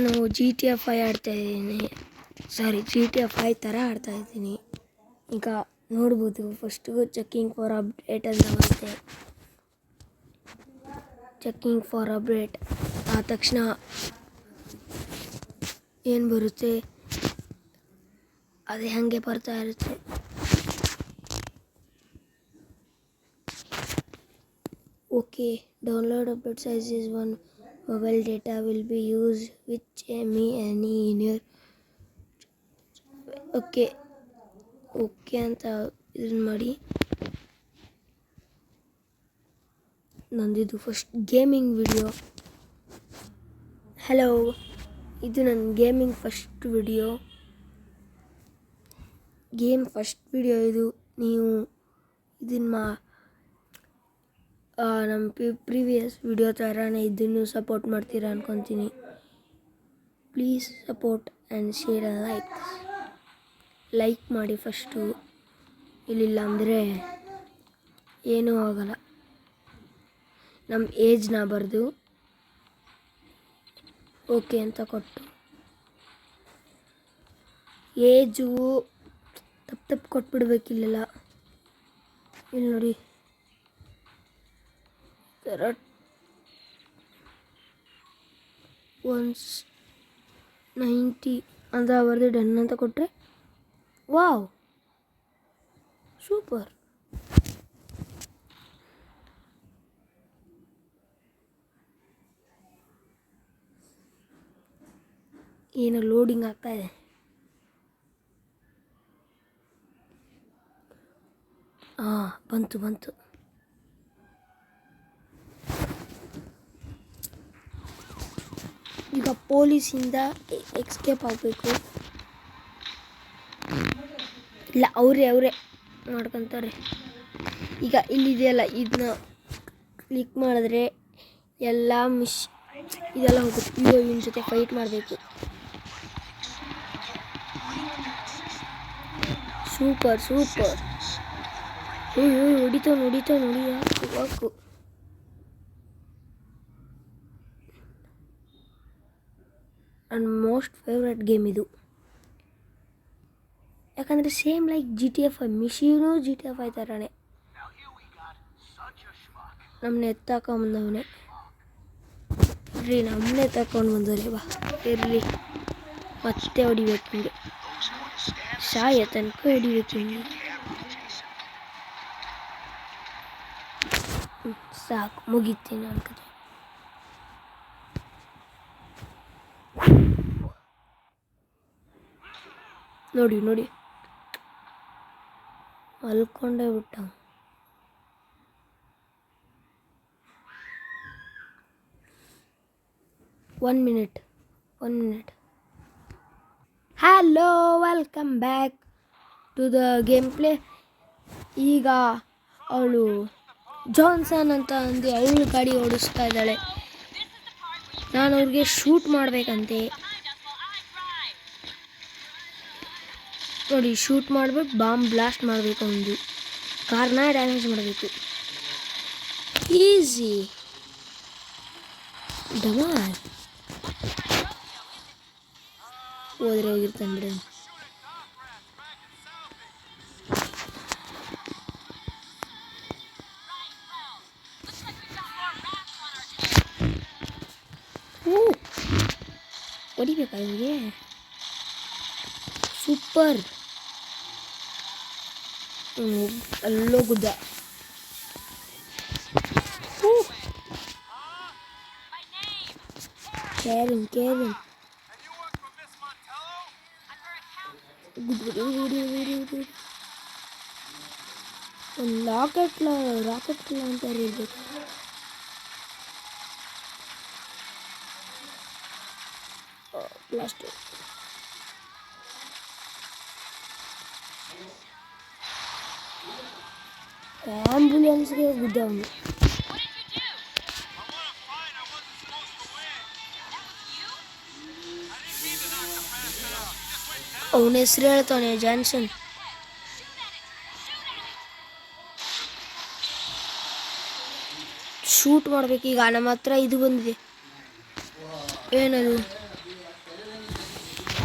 ನಾನು GTA 5 ಆಡ್ತಾಯಿದ್ದೀನಿ. GTA 5 ಥರ ಆಡ್ತಾಯಿದ್ದೀನಿ. ಈಗ ನೋಡ್ಬೋದು ಫಸ್ಟು ಚೆಕ್ಕಿಂಗ್ ಫಾರ್ ಅಪ್ಡೇಟ್ ಅಂತ ಬರುತ್ತೆ. ಚೆಕ್ಕಿಂಗ್ ಫಾರ್ ಅಪ್ಡೇಟ್ ಆದ ತಕ್ಷಣ ಏನು ಬರುತ್ತೆ ಅದೇ ಹಾಗೆ ಬರ್ತಾ ಇರುತ್ತೆ. Okay, download update size is 1 mobile data will be use which any in your okay ಅಂತ ಇದನ್ನು ಮಾಡಿ. ನಂದಿದು ಫಸ್ಟ್ ಗೇಮಿಂಗ್ ವಿಡಿಯೋ. ಹಲೋ, ಇದು ನನ್ನ ಗೇಮಿಂಗ್ ಫಸ್ಟ್ ವಿಡಿಯೋ. ಇದು ನೀವು ಇದನ್ನು ನಮ್ಮ ಪ್ರೀವಿಯಸ್ ವಿಡಿಯೋ ಥರನೇ ಇದನ್ನು ಸಪೋರ್ಟ್ ಮಾಡ್ತೀರಾ ಅಂದ್ಕೊತೀನಿ. Please support and share and like ಮಾಡಿ ಫಸ್ಟು. ಇಲ್ಲಿಲ್ಲ ಅಂದರೆ ಏನೂ ಆಗಲ್ಲ. ನಮ್ಮ ಏಜ್ನ ಬರೆದು ಓಕೆ ಅಂತ ಕೊಟ್ಟು, ಏಜು ತಪ್ಪು ಕೊಟ್ಬಿಡ್ಬೇಕಿಲ್ಲ. ಇಲ್ಲಿ ನೋಡಿ ಥರ 190 ಅಂತ ಬರೆದು ಡನ್ ಅಂತ ಕೊಟ್ಟರೆ ವಾವ್ ಸೂಪರ್. ಏನೋ ಲೋಡಿಂಗ್ ಆಗ್ತಾಯಿದೆ. ಬಂತು. ಈಗ ಪೊಲೀಸಿಂದ ಎಸ್ಕೇಪ್ ಆಗಬೇಕು. ಇಲ್ಲ, ಅವರೇ ಮಾಡ್ಕೊತಾರೆ. ಈಗ ಇಲ್ಲಿದೆಯಲ್ಲ, ಇದನ್ನ ಕ್ಲಿಕ್ ಮಾಡಿದ್ರೆ ಎಲ್ಲ ಇದೆಲ್ಲ ಹೋಗುತ್ತೆ. ಹೀರೋಯಿನ್ ಜೊತೆ ಫೈಟ್ ಮಾಡಬೇಕು. ಸೂಪರ್ ಹೊಡಿತಾವ್ ನೋಡಿ. ಹಾಕು. ನನ್ನ ಮೋಸ್ಟ್ ಫೇವ್ರೆಟ್ ಗೇಮ್ ಇದು. ಯಾಕಂದರೆ same like GTA 5 machine GTA 5 ಥರನೇ. ನಮ್ಮನ್ನ ಎತ್ತಾಕೊಂಬಂದವನೇ ನಮ್ಮನ್ನೇ ತಗೊಂಡು ಬಂದವರೇ. ಬಾ ಇರಲಿ, ಮತ್ತೆ ಹೊಡಿಬೇಕು ಹಿಂಗೆ, ಸಾಯ ತನಕ ಹೊಡಿಬೇಕು ಹಿಂಗೆ. ಸಾಕು, ಮುಗಿತೀನಿ ಅನ್ಕತೆ. ನೋಡಿ ಮಲ್ಕೊಂಡೇ ಬಿಟ್ಟ. One minute. Hello, welcome back to the game play. ಈಗ ಅವಳು ಜಾನ್ಸನ್ ಅಂತ ಅಂದು ಅವಳು ಗಾಡಿ ಓಡಿಸ್ತಾ ಇದ್ದಾಳೆ. ನಾನು ಅವ್ರಿಗೆ ಶೂಟ್ ಮಾಡಬೇಕಂತೆ. ನೋಡಿ, ಶೂಟ್ ಮಾಡ್ಬಿಟ್ಟು ಬಾಂಬ್ ಬ್ಲಾಸ್ಟ್ ಮಾಡಬೇಕು. ಒಂದು ಕಾರ್ನ ಡ್ಯಾಮೇಜ್ ಮಾಡಬೇಕು. ಈಸಿ ಡಮಾರ್ ಹೋಗಿರ್ತಾನೆ ಬಿಡ. ಹೊಡಿಬೇಕಾ ಇವ್ರಿಗೆ? ಸೂಪರ್. ಅಲ್ಲೋ ಗುದ್ದ. ಕೇವಿನ್ ಒಂದು ರಾಕೆಟ್ ಅಂತ ಇರಬೇಕು. ಪ್ಲಾಸ್ಟಿಕ್ ಆಂಬುಲೆನ್ಸ್ಗೆ ಗುದ್ದ ಅವನು. ಅವನ ಹೆಸರು ಹೇಳ್ತಾನೆ, ಜಾನ್ಸನ್. ಶೂಟ್ ಮಾಡ್ಬೇಕೀಗ. ನಮ್ಮ ಹತ್ರ ಇದು ಬಂದಿದೆ. ಏನದು?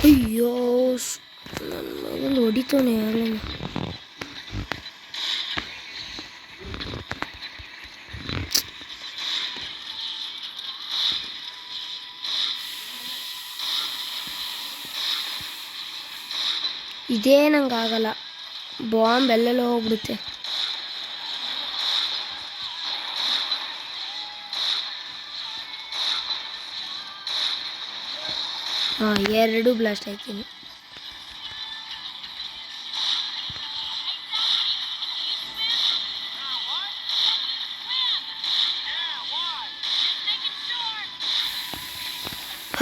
ಅಯ್ಯೋ ನನ್ನ ಮಗನ ಹೊಡಿತಾನೆ ಯಾರನ್ನ. ಇದೇ ನಂಗೆ ಆಗಲ್ಲ, ಬಾಂಬ್ ಎಲ್ಲೆಲ್ಲ ಹೋಗ್ಬಿಡುತ್ತೆ. ಹಾಂ, 2 ಬ್ಲಾಸ್ಟ್ ಆಯ್ತೀನಿ.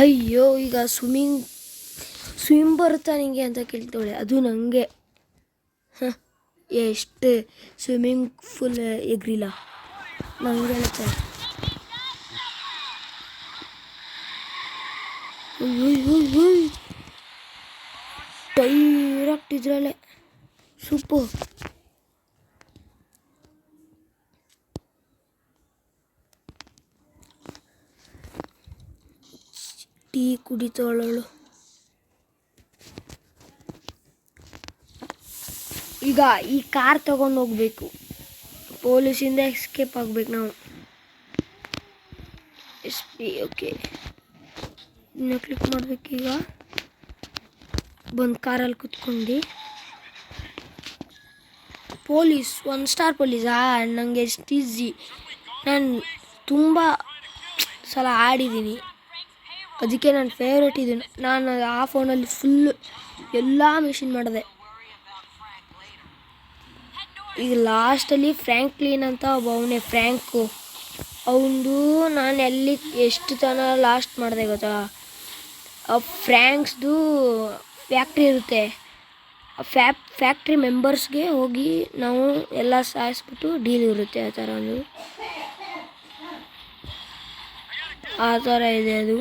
ಅಯ್ಯೋ, ಈಗ ಸ್ವಿಮ್ ಬರುತ್ತಾ ನಿಂಗೆ ಅಂತ ಕೇಳ್ತಾಳೆ. ಅದು ನನಗೆ ಎಷ್ಟು ಸ್ವಿಮ್ಮಿಂಗ್ ಫುಲ್ ಎಗ್ರಿಲ್ಲ ನಂಗೆ ಹೇಳ್ತಾರೆ. ಡೈರೆಕ್ಟ್ ಇದ್ರಲ್ಲೇ ಸೂಪರ್. ಟೀ ಕುಡಿತಾಳಳು. ಈಗ ಈ ಕಾರ್ ತಗೊಂಡು ಹೋಗ್ಬೇಕು, ಪೊಲೀಸಿಂದ ಎಸ್ಕೇಪ್ ಆಗ್ಬೇಕು ನಾವು. ಓಕೆ, ಇನ್ನು ಕ್ಲಿಕ್ ಮಾಡ್ಬೇಕೀಗ. ಬಂದು ಕಾರಲ್ಲಿ ಕುತ್ಕೊಂಡು ಪೊಲೀಸ್ 1 ಸ್ಟಾರ್ ಪೊಲೀಸ್. ನನಗೆ ಎಷ್ಟು ಈಸಿ, ನಾನು ತುಂಬ ಸಲ ಆಡಿದ್ದೀನಿ, ಅದಕ್ಕೆ ನನ್ನ ಫೇವ್ರೇಟ್ ಇದು. ನಾನು ಆ ಫೋನಲ್ಲಿ ಫುಲ್ಲು ಎಲ್ಲ ಮಿಷನ್ ಮಾಡಿದೆ. ಈಗ ಲಾಸ್ಟಲ್ಲಿ ಫ್ರ್ಯಾಂಕ್ಲಿನ್ ಅಂತ ಒಬ್ಬ ಅವನೇ, ಫ್ರ್ಯಾಂಕು. ಅವನದು ನಾನು ಎಷ್ಟು ತನಕ ಲಾಸ್ಟ್ ಮಾಡಿದೆ ಗೊತ್ತಾ? ಫ್ರ್ಯಾಂಕ್ಸ್ದು ಫ್ಯಾಕ್ಟ್ರಿ ಇರುತ್ತೆ, ಫ್ಯಾಕ್ಟ್ರಿ ಮೆಂಬರ್ಸ್ಗೆ ಹೋಗಿ ನಾವು ಎಲ್ಲ ಸಾಯಿಸ್ಬಿಟ್ಟು ಡೀಲ್ ಇರುತ್ತೆ. ಆ ಥರ ಇದೆ ಅದು.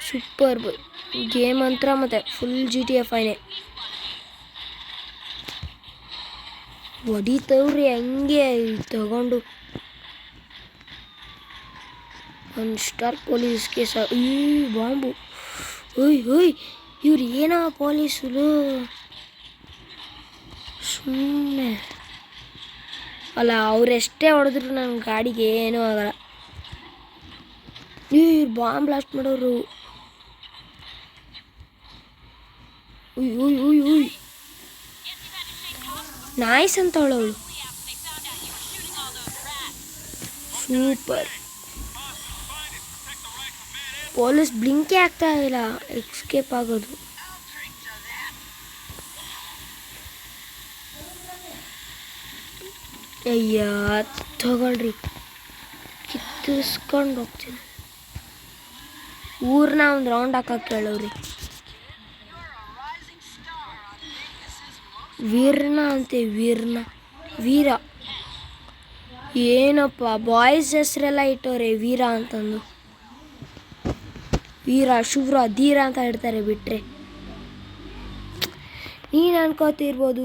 ಸೂಪರ್ ಗೇಮ್ ಅಂತ. ಮತ್ತು ಫುಲ್ GTA 5ನೇ ಹೊಡಿತವ್ರಿ ಹಂಗೆ ತಗೊಂಡು. 1 ಸ್ಟಾರ್ ಪೊಲೀಸ್ಗೆ ಈ ಬಾಂಬು. ಇವ್ರು ಏನೋ ಪೊಲೀಸರು ಸುಮ್ಮನೆ ಅಲ್ಲ, ಅವರೆಷ್ಟೇ ಹೊಡೆದ್ರು ನನ್ನ ಗಾಡಿಗೆ ಏನೂ ಆಗಲ್ಲ. ಇವ್ರು ಬಾಂಬ್ ಬ್ಲಾಸ್ಟ್ ಮಾಡೋರು. ಉಯ್ ನಾಯ್ಸ್ ಅಂತ ಅವಳು. ಸೂಪರ್. ಪೊಲೀಸ್ ಬ್ಲಿಂಕೇ ಆಗ್ತಾ ಇಲ್ಲ, ಎಸ್ಕೇಪ್ ಆಗೋದು. ಅಯ್ಯ ತಗೊಳ್ರಿ, ಕಿತ್ತಿಸ್ಕೊಂಡು ಹೋಗ್ತೀನಿ. ಊರನ್ನ ಒಂದು ರೌಂಡ್ ಹಾಕಕ್ಕೆ ಹೇಳವ್ರಿ. ವೀರ್ನ ಅಂತೆ, ವೀರ ಏನಪ್ಪ ಬಾಯ್ಸ್ ಹೆಸರೆಲ್ಲ ಇಟ್ಟವ್ರೆ ವೀರ ಅಂತಂದು. ವೀರ, ಶೂರ, ಧೀರ ಅಂತ ಇಡ್ತಾರೆ ಬಿಟ್ಟರೆ. ನೀನು ಅನ್ಕೋತಿರ್ಬೋದು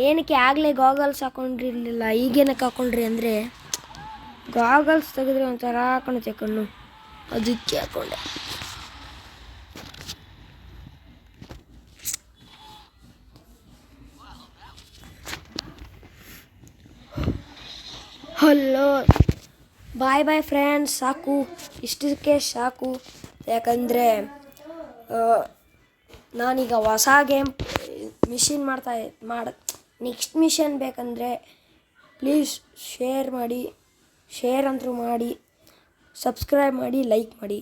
ಏನಕ್ಕೆ ಆಗಲೇ ಗಾಗಲ್ಸ್ ಹಾಕೊಂಡಿರಲಿಲ್ಲ, ಈಗೇನಕ್ಕೆ ಹಾಕೊಂಡ್ರಿ ಅಂದರೆ, ಗಾಗಲ್ಸ್ ತೆಗೆದ್ರೆ ಒಂಥರ ಕಾಣುತ್ತೆ ಕಣ್ಣು, ಅದಕ್ಕೆ ಹಾಕೊಂಡೆ. Hello, bye friends. ಸಾಕು, ಇಷ್ಟಕ್ಕೆ ಸಾಕು. ಯಾಕಂದರೆ ನಾನೀಗ ಹೊಸ ಗೇಮ್ ಮಿಷನ್ ನೆಕ್ಸ್ಟ್ ಮಿಷನ್ ಬೇಕಂದರೆ ಪ್ಲೀಸ್ ಶೇರ್ ಅಂತೂ ಮಾಡಿ, ಸಬ್ಸ್ಕ್ರೈಬ್ ಮಾಡಿ, ಲೈಕ್ ಮಾಡಿ.